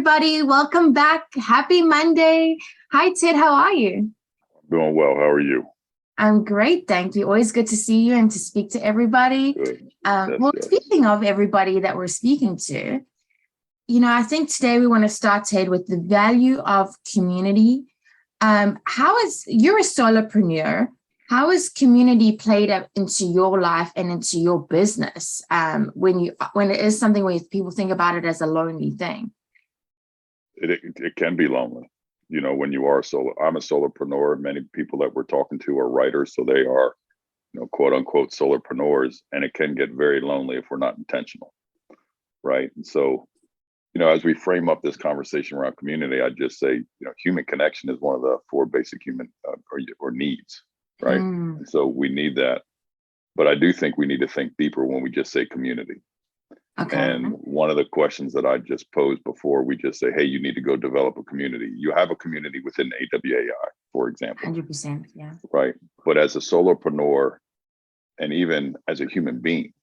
everybody. Welcome back. Happy Monday. Hi, Ted. How are you? Doing well. How are you? I'm great. Thank you. Always good to see you and to speak to everybody. Good. Speaking of everybody that we're speaking to, I think today we want to start, Ted, with the value of community. You're a solopreneur. How has community played up into your life and into your business when it is something where people think about it as a lonely thing? It can be lonely, when you are solo. I'm a solopreneur. Many people that we're talking to are writers, so they are, quote unquote solopreneurs, and it can get very lonely if we're not intentional, right? And so, as we frame up this conversation around community, I just say, human connection is one of the four basic human or needs, right? And so we need that, but I do think we need to think deeper when we just say community. Okay. And one of the questions that I just posed before, we just say, hey, you need to go develop a community. You have a community within AWAI, for example. 100%, yeah. Right. But as a solopreneur, and even as a human being,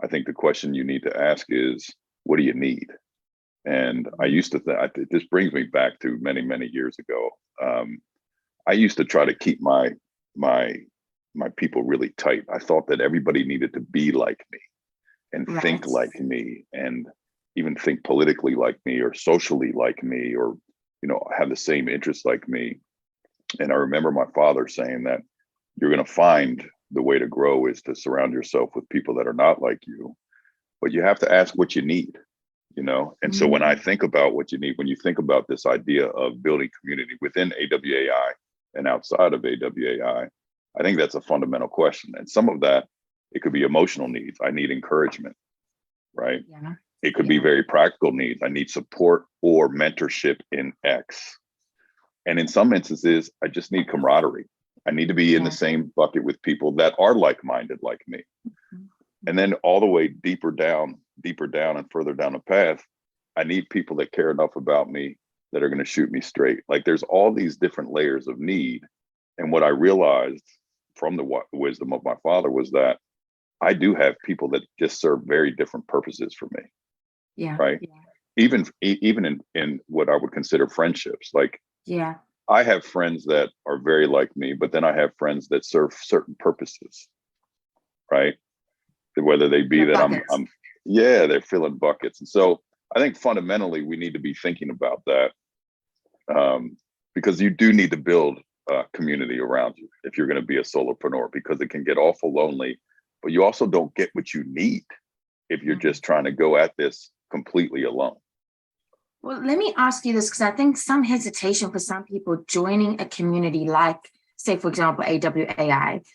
I think the question you need to ask is, what do you need? And I used to think, this brings me back to many, many years ago. I used to try to keep my people really tight. I thought that everybody needed to be like me and think like me, and even think politically like me, or socially like me, or have the same interests like me. And I remember my father saying that you're going to find the way to grow is to surround yourself with people that are not like you, but you have to ask what you need, and so when I think about what you need, when you think about this idea of building community within AWAI and outside of AWAI, I think that's a fundamental question. And some of that, it could be emotional needs. I need encouragement, right? Yeah. It could be very practical needs. I need support or mentorship in X. And in some instances, I just need camaraderie. I need to be in the same bucket with people that are like-minded like me. And then all the way deeper down and further down the path, I need people that care enough about me that are going to shoot me straight. Like, there's all these different layers of need. And what I realized from the wisdom of my father was that I do have people that just serve very different purposes for me. Yeah. Right. Yeah. Even in what I would consider friendships. Like, I have friends that are very like me, but then I have friends that serve certain purposes. Right. Whether they be that they're filling buckets. And so I think fundamentally we need to be thinking about that, because you do need to build a community around you if you're going to be a solopreneur, because it can get awful lonely, but you also don't get what you need if you're just trying to go at this completely alone. Well, let me ask you this, because I think some hesitation for some people joining a community like, say, for example, AWAI,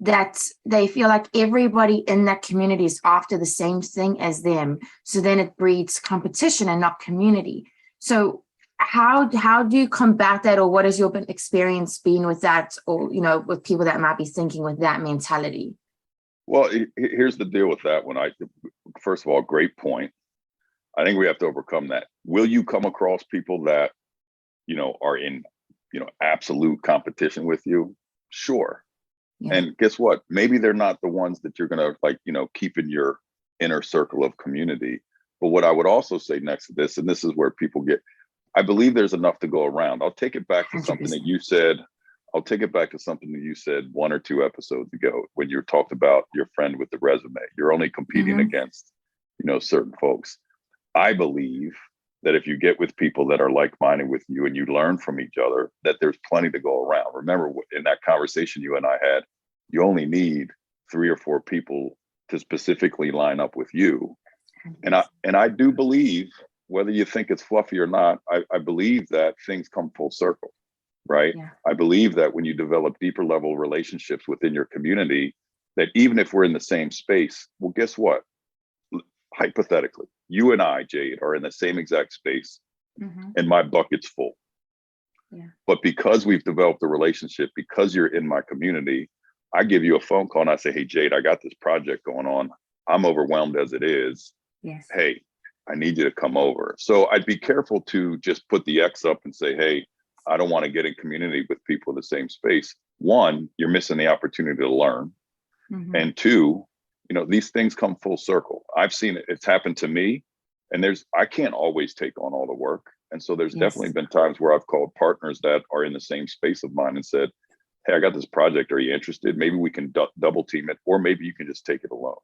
that they feel like everybody in that community is after the same thing as them. So then it breeds competition and not community. So how do you combat that, or what has your experience been with that, or, with people that might be thinking with that mentality? Well, here's the deal with that one. First of all, great point. I think we have to overcome that. Will you come across people that, are in, absolute competition with you? Sure. Yeah. And guess what? Maybe they're not the ones that you're going to keep in your inner circle of community. But what I would also say next to this, and this is where people I believe there's enough to go around. I'll take it back to 100%. Something that you said. I'll take it back to something that you said 1 or 2 episodes ago when you talked about your friend with the resume. You're only competing against, certain folks. I believe that if you get with people that are like-minded with you and you learn from each other, that there's plenty to go around. Remember, in that conversation you and I had, you only need 3 or 4 people to specifically line up with you. And I do believe, whether you think it's fluffy or not, I believe that things come full circle, right? Yeah. I believe that when you develop deeper level relationships within your community, that even if we're in the same space, well, guess what? Hypothetically, you and I, Jade, are in the same exact space, and my bucket's full. Yeah. But because we've developed a relationship, because you're in my community, I give you a phone call and I say, hey, Jade, I got this project going on. I'm overwhelmed as it is. Yes. Hey, I need you to come over. So I'd be careful to just put the X up and say, hey, I don't want to get in community with people in the same space. 1, you're missing the opportunity to learn. And 2, these things come full circle. I've seen it. It's happened to me. And I can't always take on all the work. And so there's Yes. definitely been times where I've called partners that are in the same space of mine and said, hey, I got this project. Are you interested? Maybe we can double team it, or maybe you can just take it alone.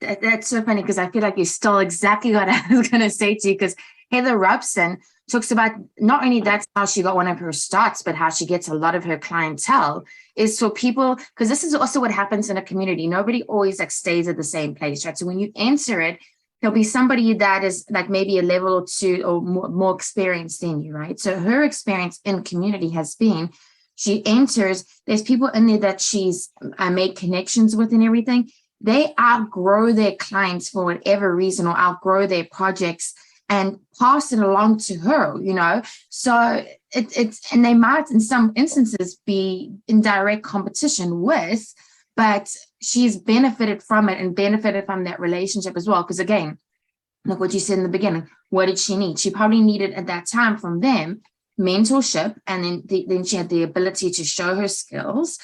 That's so funny because I feel like you stole exactly what I was going to say to you, because Heather Robson talks about not only that's how she got one of her starts, but how she gets a lot of her clientele is for people, because this is also what happens in a community. Nobody always like stays at the same place, right? So when you enter it, there'll be somebody that is like maybe a level or two or more experienced than you, right? So her experience in community has been, she enters, there's people in there that she's made connections with and everything. They outgrow their clients for whatever reason, or outgrow their projects and pass it along to her, you know? So it's, and they might in some instances be in direct competition with, but she's benefited from it and benefited from that relationship as well. Because again, like what you said in the beginning, what did she need? She probably needed at that time from them mentorship, and then she had the ability to show her skills,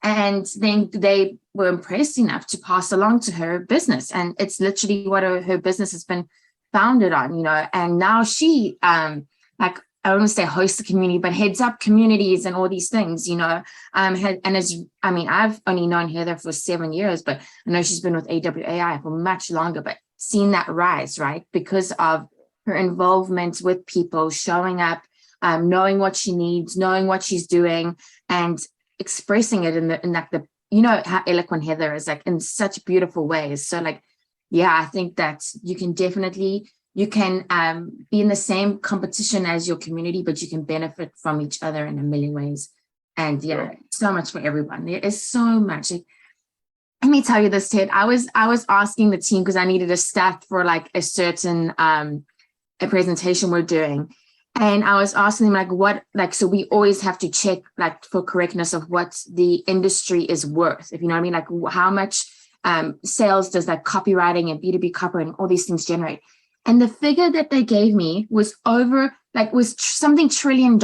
and then they were impressed enough to pass along to her business, and it's literally what her business has been founded on, you know. And now she like, I don't want to say hosts the community, but heads up communities and all these things, you know. And as I mean, I've only known Heather for 7 years, but I know she's been with AWAI for much longer, but seen that rise, right? Because of her involvement with people, showing up, knowing what she needs, knowing what she's doing, and expressing it in like the, you know, how eloquent Heather is, like in such beautiful ways. So like, yeah, I think that you can definitely, you can be in the same competition as your community, but you can benefit from each other in a million ways. And yeah, so much for everyone. There is so much. Like, let me tell you this, Ted. I was asking the team because I needed a stat for like a certain a presentation we're doing. And I was asking them like what, like, so we always have to check like for correctness of what the industry is worth, if you know what I mean, like how much sales does that copywriting and B2B copy and all these things generate. And the figure that they gave me was over, like was something $1 trillion.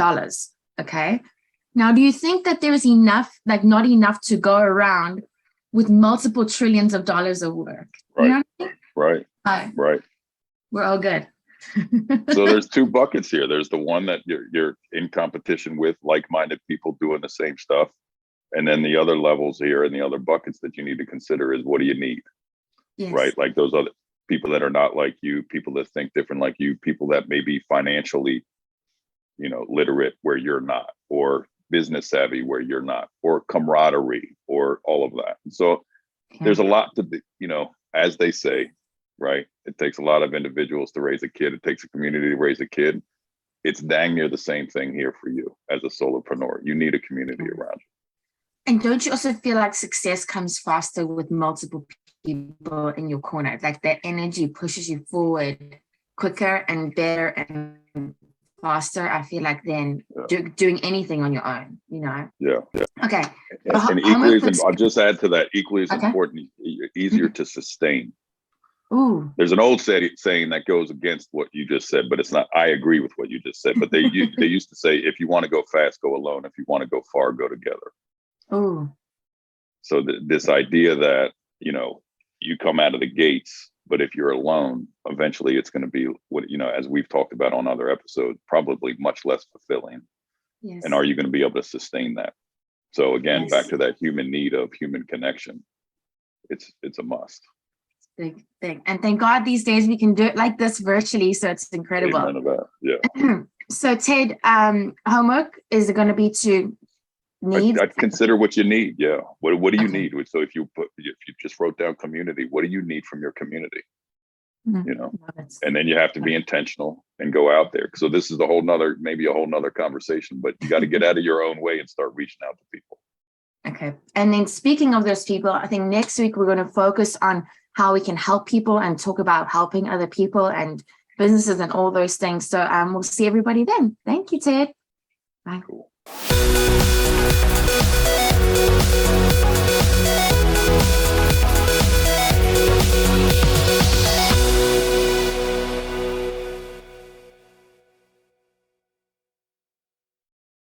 Okay. Now, do you think that there is enough, like not enough to go around with multiple trillions of dollars of work? Right. You know what I mean? Right. We're all good. So there's two buckets here. There's the one that you're in competition with like-minded people doing the same stuff. And then the other levels here and the other buckets that you need to consider is what do you need? Yes. Right? Like those other people that are not like you, people that think different like you, people that may be financially, you know, literate where you're not, or business savvy where you're not, or camaraderie, or all of that. So there's a lot to be, you know, as they say, right? It takes a lot of individuals to raise a kid. It takes a community to raise a kid. It's dang near the same thing here for you as a solopreneur. You need a community around you. And don't you also feel like success comes faster with multiple people in your corner? Like that energy pushes you forward quicker and better and faster, I feel like, than doing anything on your own, you know? Yeah. Okay. And equally, I'll just add to that, equally as important, easier to sustain. Ooh. There's an old saying that goes against what you just said, but it's not, I agree with what you just said, but they used to say, if you want to go fast, go alone. If you want to go far, go together. Ooh. So this idea that, you know, you come out of the gates, but if you're alone, eventually it's going to be what, you know, as we've talked about on other episodes, probably much less fulfilling. Yes. And are you going to be able to sustain that? So again, back to that human need of human connection. It's a must. Big thing. And thank God these days we can do it like this virtually. So it's incredible. Amen to that. Yeah. So Ted, homework is going to be to need. I'd consider what you need. Yeah. What do you need? So if you just wrote down community, what do you need from your community? You know, and then you have to be intentional and go out there. So this is maybe a whole nother conversation, but you got to get out of your own way and start reaching out to people. Okay. And then speaking of those people, I think next week we're going to focus on how we can help people and talk about helping other people and businesses and all those things. So we'll see everybody then. Thank you, Ted. Bye. Cool.